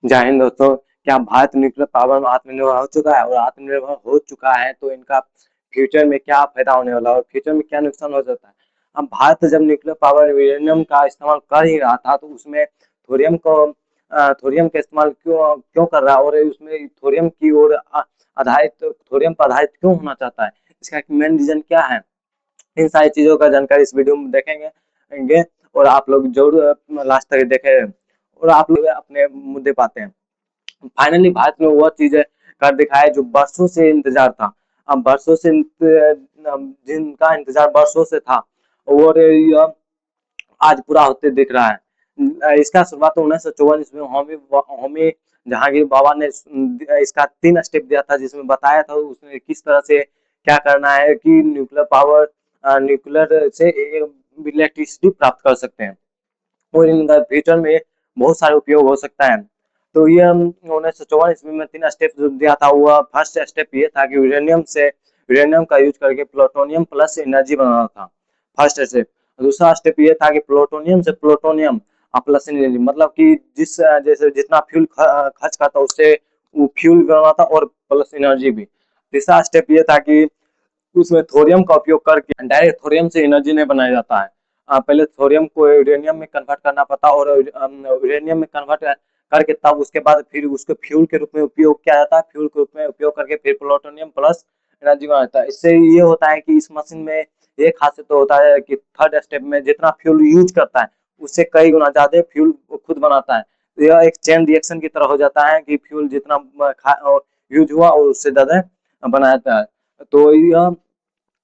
जय हिंद दोस्तों। क्या भारत न्यूक्लियर पावर में आत्मनिर्भर हो चुका है और आत्मनिर्भर हो चुका है तो इनका फ्यूचर में क्या फायदा होने वाला है और फ्यूचर में क्या नुकसान हो सकता है। अब भारत जब न्यूक्लियर पावर यूरेनियम का इस्तेमाल कर ही रहा था तो उसमें थोरियम को थोरियम का इस्तेमाल क्यों क्यों कर रहा है और उसमें थोरियम की ओर आधारित थोरियम पर आधारित क्यों होना चाहता है, इसका मेन रीजन क्या है। इन सारी चीजों का जानकारी इस वीडियो में देखेंगे और आप लोग जरूर लास्ट तक देखें और आप लोग अपने मुद्दे पाते हैं। फाइनली भारत में वह चीज कर दिखाया जो बरसों से इंतजार था। अब बरसों से जिनका इंतजार बरसों से था और यह आज पूरा होते दिख रहा है। इसका शुरुआत तो 1954 में होमी होमी जहांगीर बाबा ने इसका 3 स्टेप दिया था जिसमें बताया था उसमें किस तरह से क्या करना है कि न्यूक्लियर से इलेक्ट्रिसिटी प्राप्त कर सकते हैं और इनका फ्यूचर में बहुत सारे उपयोग हो सकता है। तो ये 1954 में 3 स्टेप जो दिया था वह फर्स्ट स्टेप ये था कि यूरेनियम का यूज करके प्लूटोनियम प्लस एनर्जी बनाना था, फर्स्ट स्टेप। दूसरा स्टेप ये था कि प्लूटोनियम से प्लूटोनियम प्लस एनर्जी मतलब कि जिस जैसे जितना फ्यूल खर्च करता उससे वो फ्यूल बनाना था और प्लस एनर्जी भी। तीसरा स्टेप ये था कि उसमें थोरियम का उपयोग करके डायरेक्ट थोरियम से एनर्जी नहीं बनाया जाता है। पहले थोरियम को यूरेनियम में कन्वर्ट करना पड़ता और यूरेनियम में कन्वर्ट करके तब उसके बाद फिर उसको फ्यूल के रूप में उपयोग किया जाता है। फ्यूल के रूप में उपयोग करके फिर प्लूटोनियम प्लस एनर्जी बनाया जाता है। इससे ये होता है कि इस मशीन में एक खासियत तो होता है कि थर्ड स्टेप में जितना फ्यूल यूज करता है उससे कई गुना ज्यादा फ्यूल खुद बनाता है। तो यह एक चेन रिएक्शन की तरह हो जाता है कि फ्यूल जितना यूज हुआ और उससे ज्यादा बनाया जाता है। तो यह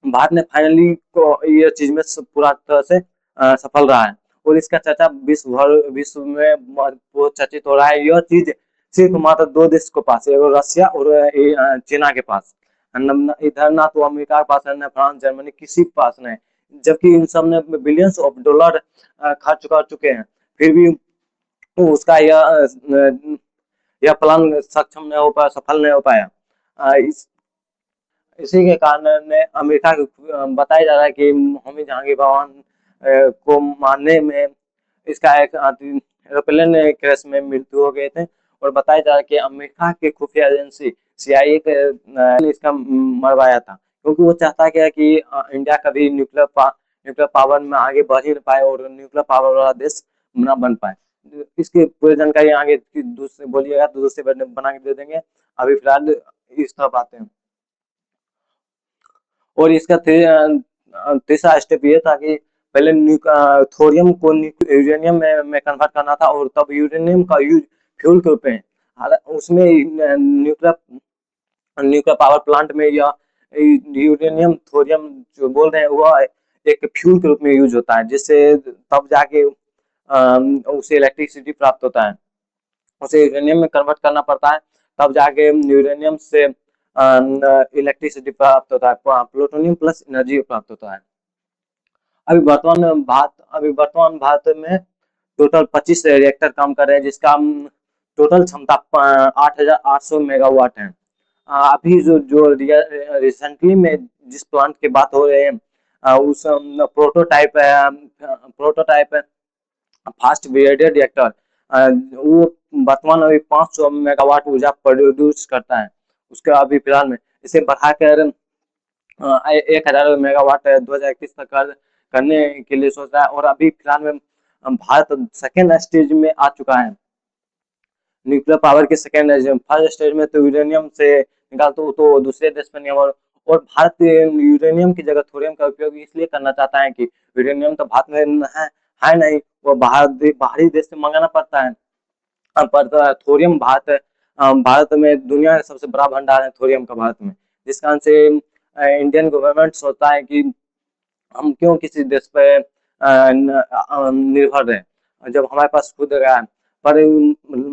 भारत ने फाइनली को ये चीज में पूरा तरह से सफल रहा है और इसका चर्चा विश्व में बहुत चर्चित हो रहा है। यह चीज सिर्फ मात्र 2 देश के पास है, रसिया और चीना के पास। इधर ना तो अमेरिका के पास है ना फ्रांस जर्मनी किसी के पास नहीं, जबकि इन सब ने बिलियंस ऑफ डॉलर खर्च कर चुके हैं फिर भी उसका यह प्लान सक्षम नहीं हो पाया, सफल नहीं हो पाया। इसी के कारण ने अमेरिका बताया जा रहा है कि होमी जहांगीर भवन को मारने में इसका एक एरोप्लेन क्रैश में मृत्यु हो गए थे और बताया जा रहा है कि अमेरिका के खुफिया एजेंसी सीआईए के इसका मरवाया था क्योंकि वो चाहता क्या है कि इंडिया कभी न्यूक्लियर पावर में आगे बढ़ ही नहीं पाए और न्यूक्लियर पावर वाला देश ना बन पाए। इसकी पूरी जानकारी आगे दूसरे बोलिएगा तो दूसरे बना के दे देंगे। अभी फिलहाल इस तरफ आते हैं और इसका तीसरा स्टेप ये था कि पहले थोरियम को यूरेनियम में कन्वर्ट करना था और तब यूरेनियम का यूज फ्यूल के रूप में उसमें न्यूक्लियर न्यूक्लियर पावर प्लांट में या यूरेनियम थोरियम जो बोल रहे हैं वह एक फ्यूल के रूप में यूज होता है जिससे तब जाके उसे इलेक्ट्रिसिटी प्राप्त होता है। उसे यूरेनियम में कन्वर्ट करना पड़ता है तब जाके यूरेनियम से इलेक्ट्रिसिटी प्राप्त होता है, प्लूटोनियम प्लस एनर्जी प्राप्त होता है। अभी वर्तमान भारत में टोटल 25 रिएक्टर काम कर रहे हैं जिसका टोटल क्षमता 8,800 मेगावाट है। अभी जो जो रिसेंटली में जिस प्लांट की बात हो रही है उस प्रोटोटाइप है फास्ट ब्रीडेड रिएक्टर। वो वर्तमान अभी 500 मेगावाट ऊर्जा प्रोड्यूस करता है। उसका अभी फिलहाल में इसे बढ़ाकर 1,000 मेगावाट 2021 तक करने के लिए सोच रहा है और अभी फिलहाल में भारत सेकेंड स्टेज में आ चुका है। न्यूक्लियर पावर के सेकेंड स्टेज फर्स्ट स्टेज में तो यूरेनियम से निकाल तो दूसरे देश में नहीं और भारत यूरेनियम की जगह थोरियम का उपयोग इसलिए करना चाहता है कि यूरेनियम तो भारत में है नहीं, वो बाहरी देश से मंगाना पड़ता है। पर थोरियम भारत में दुनिया का सबसे बड़ा भंडार है थोरियम का भारत में, जिस कारण से इंडियन गवर्नमेंट सोचता है कि हम क्यों किसी देश पे निर्भर रहे जब हमारे पास खुद का है। पर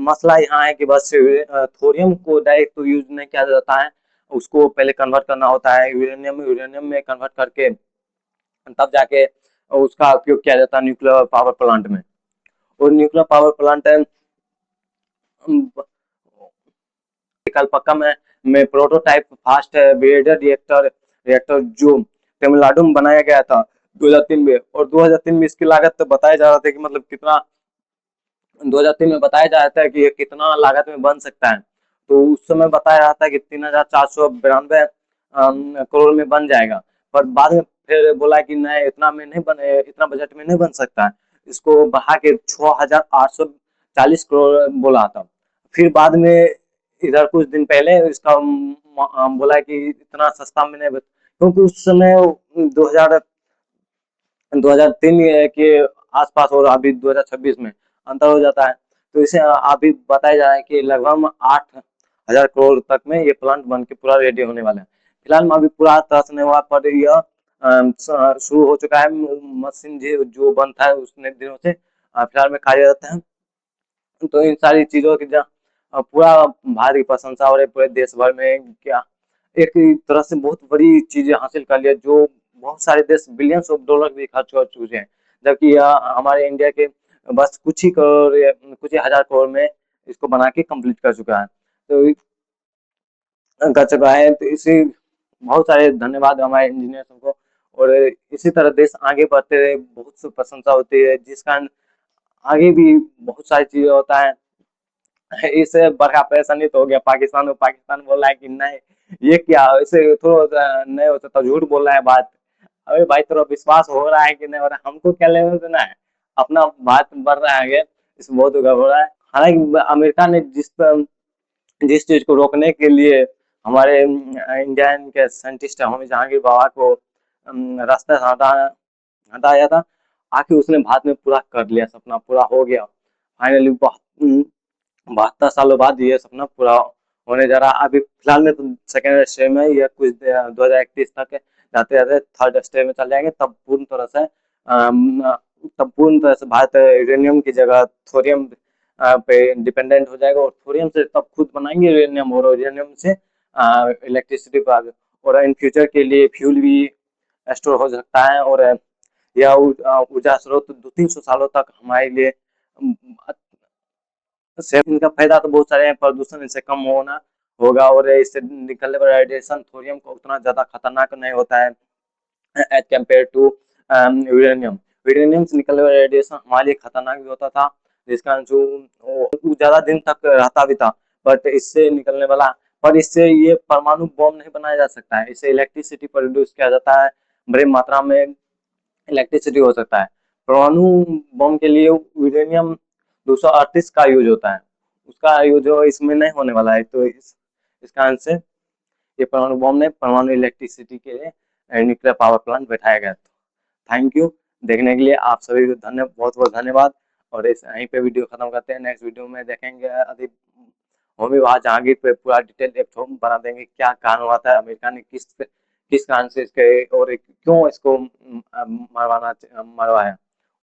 मसला यहाँ है कि बस थोरियम को डायरेक्ट तो यूज नहीं किया जाता है, उसको पहले कन्वर्ट करना होता है यूरेनियम में कन्वर्ट करके तब जाके उसका उपयोग किया जाता है न्यूक्लियर पावर प्लांट में। और न्यूक्लियर पावर प्लांट कलपक्का में प्रोटोटाइप फास्ट ब्रीडर रिएक्टर जो तमिलनाडु में बनाया गया था 2003 में और 2003 में इसकी लागत तो बताया जा रहा था कि मतलब कितना 2003 में बताया जाता है कि ये कितना लागत में बन सकता है। तो उस समय बताया रहा था कि 3,492 करोड़ में बन जाएगा। पर बाद में फिर बोला कि नहीं, इतना में नहीं बने, इतना बजट में नहीं बन सकता है। इसको बढ़ा के 6,840 करोड़ बोला था। फिर बाद में इधर कुछ दिन पहले इसका बोला कि इतना सस्ता में नहीं क्योंकि उस समय 2000 2003 के आसपास और अभी 2026 में अंतर हो जाता है। तो इसे अभी बताया जा रहा है कि लगभग 8,000 करोड़ तक में ये प्लांट बन के पूरा रेडी होने वाला है। फिलहाल में अभी पूरा तरह से नहीं हुआ, पर यह शुरू हो चुका है। मशीन जो बनता है उसने दिनों से फिलहाल में कार्यरत है। तो इन सारी चीजों की पूरा भारत की प्रशंसा हो रही है पूरे देश भर में। क्या एक तरह से बहुत बड़ी चीजें हासिल कर लिया, जो बहुत सारे देश बिलियंस ऑफ डॉलर भी खर्च कर चुके हैं, जबकि हमारे इंडिया के बस कुछ ही करोड़ कुछ ही हजार करोड़ में इसको बना के कंप्लीट कर चुका है। तो कर चुका है, तो इसी बहुत सारे धन्यवाद हमारे इंजीनियर को। और इसी तरह देश आगे बढ़ते रहे, बहुत सी प्रशंसा होती है, जिस कारण आगे भी बहुत सारी चीजें होता है। इससे बड़ा परेशानी तो हो गया पाकिस्तान में। पाकिस्तान बोल रहा है कि नहीं, ये क्या, इसे थोड़ा नहीं होता तो झूठ बोल रहा है बात। अरे भाई, थोड़ा विश्वास हो रहा है कि नहीं हो रहा है, हमको क्या लेना देना है। अपना बात बढ़ रहा है आगे, इसमें बहुत हो रहा है। हालांकि अमेरिका ने जिस चीज को रोकने के लिए हमारे इंडियन के साइंटिस्ट होमी जहांगीर बाबा को रास्ते से हटाया था, आखिर उसने बाद में पूरा कर लिया, सपना पूरा हो गया फाइनली। 72 सालों बाद ये सपना पूरा होने जा रहा है। अभी फिलहाल में तो सेकेंड स्टेज में, ये कुछ 2031 तक जाते जाते थर्ड स्टेज में चल जाएंगे। तब पूर्ण तरह से भारत यूरेनियम की जगह थोरियम पे डिपेंडेंट हो जाएगा, और थोरियम से तब खुद बनाएंगे यूरेनियम, और यूरेनियम से इलेक्ट्रिसिटी और इन फ्यूचर के लिए फ्यूल भी स्टोर हो सकता है। और यह ऊर्जा स्रोत 200-300 सालों तक हमारे लिए से इनका फायदा तो बहुत सारे हैं। प्रदूषण इससे कम होना होगा, और इससे निकलने वाला रेडिएशन थोरियम को उतना ज्यादा खतरनाक नहीं होता है as compare to uranium. Uranium से निकलने वाला रेडिएशन हमारे लिए खतरनाक भी होता था, जिसका जो वो ज्यादा दिन तक रहता भी था। बट इससे निकलने वाला, पर इससे ये परमाणु बम नहीं बनाया जा सकता है। इससे इलेक्ट्रिसिटी प्रोड्यूस किया जाता है, बड़ी मात्रा में इलेक्ट्रिसिटी हो सकता है। परमाणु बम के लिए यूरेनियम 238 का यूज होता है, उसका यूज इसमें नहीं होने वाला है। तो इस कारण से ये परमाणु बम ने परमाणु इलेक्ट्रिसिटी के लिए न्यूक्लियर पावर प्लांट बैठाया गया। थैंक यू देखने के लिए, आप सभी को बहुत बहुत धन्यवाद। और इस यहीं पे वीडियो खत्म करते हैं। नेक्स्ट वीडियो में देखेंगे अधिक होमी वहाँ जहांगीर पे पूरा डिटेल एक बना देंगे, क्या कारण हुआ था, अमेरिका ने किस कारण से इसके और क्यों इसको मरवाया।